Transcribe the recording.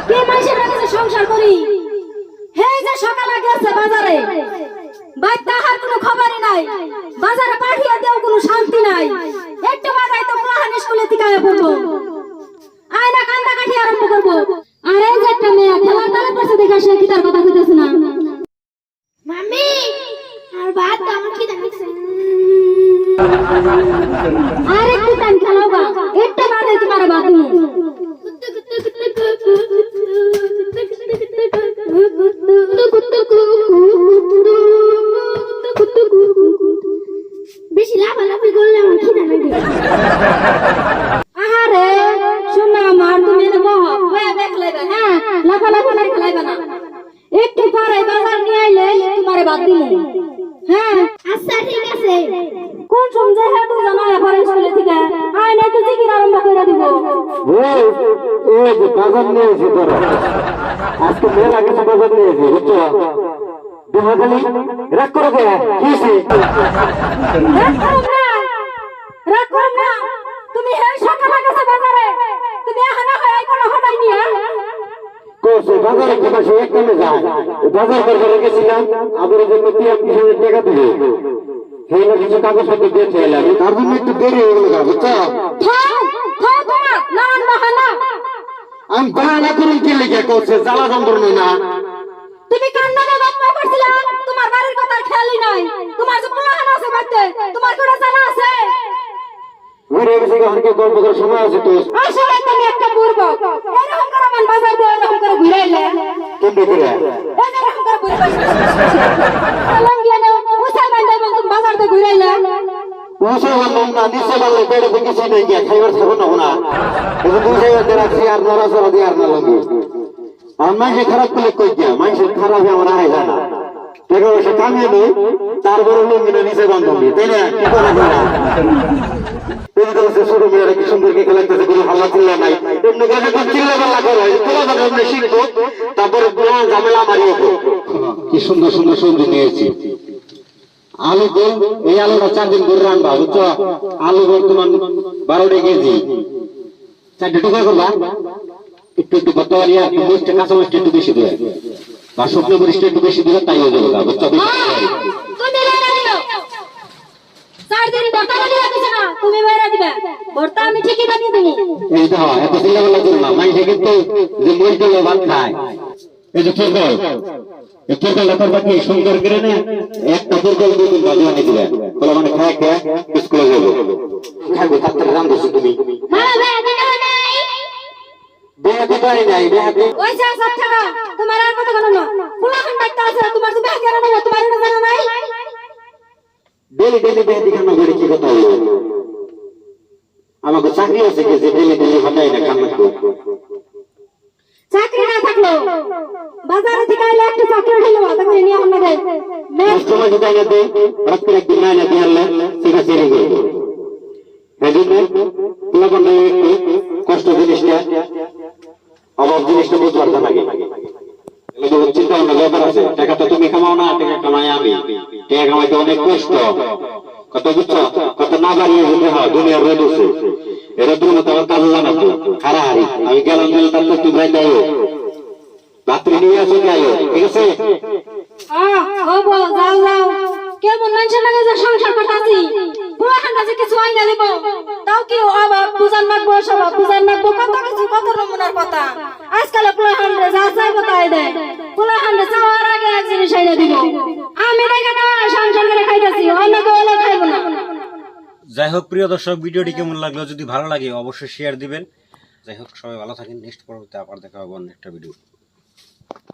কে মাইসের কাছে সংসার করি হেই যে সকালে গেছে বাজারে ভাই তাহার কোনো খবরই নাই বাজারে পাঠিয়ে দেও কোনো শান্তি নাই একটু বাজাই তো প্লাহান স্কুলে থেকে আয়া পড়বো আয়না কান্দা কাঠি আরম্ভ করবো আর এই যে একটা মেয়ে খেলার তালে পাশে দেখা সে কি তার কথা কইতেছে না মামি আর ভাত আমার কি দেখাচ্ছে আর একটু টাইম খেলাও বা একটা বাদে তোমার বাদ দিমু বেশি লাফালাফি করলে আমার খিদা লাগে আহারে শোনা আমার তুমি না বহ বয়া দেখলাইবা হ্যাঁ লাফালাফি না খেলাইবা না একটু পরে বাজার নিয়ে আইলে তোমার বাদ দিমু হ্যাঁ আচ্ছা ঠিক আছে কোন সমঝে হে তো জানা এবারে স্কুলে থেকে আয় না তো জিকির আরম্ভ করে দিব ও যে বাজার নিয়ে এসে তোরা আজকে মেলা কিছু বাজার নিয়ে এসে বুঝছো দেখালি রাগ করো কে কিসে রাগ করো না তুমি হে সকালে গেছে বাজারে তুমি এখানে হয় কোনো হটাই নিয়া কোসে বাজারে কোথা সে একদমে যায় বাজার করে গেছিলাম আবার জন্য টিএম কিষানের টাকা দিবে সেই না কিছু কাগজপত্র দিয়েছে এলাম তার জন্য একটু দেরি হয়ে গেল বুঝছো থাও থাও তোমার নান বাহানা আমি বাহানা করুন কি লেগে করছে জ্বালা যন্ত্রণা না তুমি কান্নাতে বাপ্পা করছিলা তোমার বাড়ির কথা খেয়ালই নাই তোমার যে পোলাহান আছে বাড়িতে তোমার কোটা জানা আছে ঘুরে গেছে ঘরকে গল্প করার সময় আছে তো আসলে তুমি একটা বুড়বক এরকম করে মান বাজার দিয়ে এরকম করে ঘুরাইলে কেমনে করে এরকম করে বুড়বক লঙ্গিয়া নে উসাই বান্ধা এবং তুমি বাজার দিয়ে ঘুরাইলে পৌঁছে বললাম না নিচে বললে পেটে দেখেছি নাই গিয়া খাইবার থাকো না না এই দুই জায়গাতে রাখছি আর নড়াচড়া দিয়ে আর না লঙ্গি আর মানুষের খারাপ করলে কই গিয়া মানুষের খারাপ আমার আয় যায় না টাকা পয়সা কামিয়ে নেই তারপরে লঙ্গি না নিচে বান্ধবী তাই না কি করা যায় ছোট মেয়েরা কি সুন্দর খেলাইতেছে কোনো ভালো চিল্লা নাই এমনি করে চিল্লা পাল্লা করে তোমাদের এমনি শিখবো তারপরে ঝামেলা মারিয়ে কি সুন্দর সুন্দর সবজি নিয়েছি আলু গোল এই আলুটা 4 দিন করে রান্না বুঝছো আলু বর্তমান 12 কেজি 4 টুকরা করবা একটু একটু বতরিয়া একটু মিষ্টি কাঁচা মিষ্টি একটু বেশি দেবে বা শুকনো মিষ্টি একটু বেশি দিলে তাই হয়ে যাবে বুঝছো তুমি বাইরে দিও 4 দিন বর্তা বানিয়ে দিছ না তুমি বাইরে দিবে বর্তা আমি ঠিকই বানিয়ে দেব এই তো এত চিল্লা পাল্লা করো না মাইসে কিন্তু যে মুরগি ভাত খায় এই যে ফুলকল এই ফুলকলটা করবা কি সুন্দর করে না একটা ফুলকল দুটো বাজু আনি দিবে বলে মানে খায় খেয়ে স্কুলে যাবো খাইবো তাড়াতাড়ি রান্ধো তুমি মামা ভাই দিতে হয় নাই বেয়া দিবাই নাই বেয়া দি ওই যা সব ছাড়া তোমার আর কথা বলো না পোলাহান ডাকতে আছে তোমার তো ব্যাগ কেন না তোমার এটা জানা নাই ডেলি ডেলি বেয়া দিখানো করে কি কথা হলো আমাকে চাকরি আছে কি যে ডেলি ডেলি হটাই না কান্না করো চাকরি না থাকলো বাজারে থেকে আইলে একটা চাকরি হইলো মাথা করে নিয়ে আমরা যাই সময় যদি আইনা দেয় রাত করে একদিন না এনে দিয়ে আনলে সেটা ছেড়ে করবো এই জন্য পোলাপানটা একটু কষ্ট জিনিসটা অভাব জিনিসটা বুঝবার লাগে চিন্তা ভাবনা ব্যাপার আছে টাকা তো তুমি কামাও না টাকা কামাই আমি টাকা কামাইতে অনেক কষ্ট কত বুঝছো কত না বাড়িয়ে যেতে হয় দুনিয়ার রোদ আছে এরা তুমি মতো আমার কাজ জানাতো হারাহারি আমি গেলাম দিল তার তো তুমি যাই রাত্রি নিয়ে আসো যাই ঠিক আছে হবো যাও যাও কেমন মানুষের লাগে যে সংসার করতেছি পোলাহান কাছে কিছু আইনা দিব তাও কি অভাব পূজার মাগবো সবাব পূজার মাগবো কত কিছু কত নমুনার কথা আজকাল পোলাহান রে যা চাইবো তাই দেয় পোলাহান রে চাওয়ার আগে এক জিনিস আইনা দিব আমি টাকা দেওয়া সংসার করে খাইতেছি অন্য কেউ হলে খাইবো না যাই হোক প্রিয় দর্শক ভিডিওটি কেমন লাগলো যদি ভালো লাগে অবশ্যই শেয়ার দিবেন যাই হোক সবাই ভালো থাকেন নেক্সট পর্বতে আবার দেখা হবে অন্য একটা ভিডিও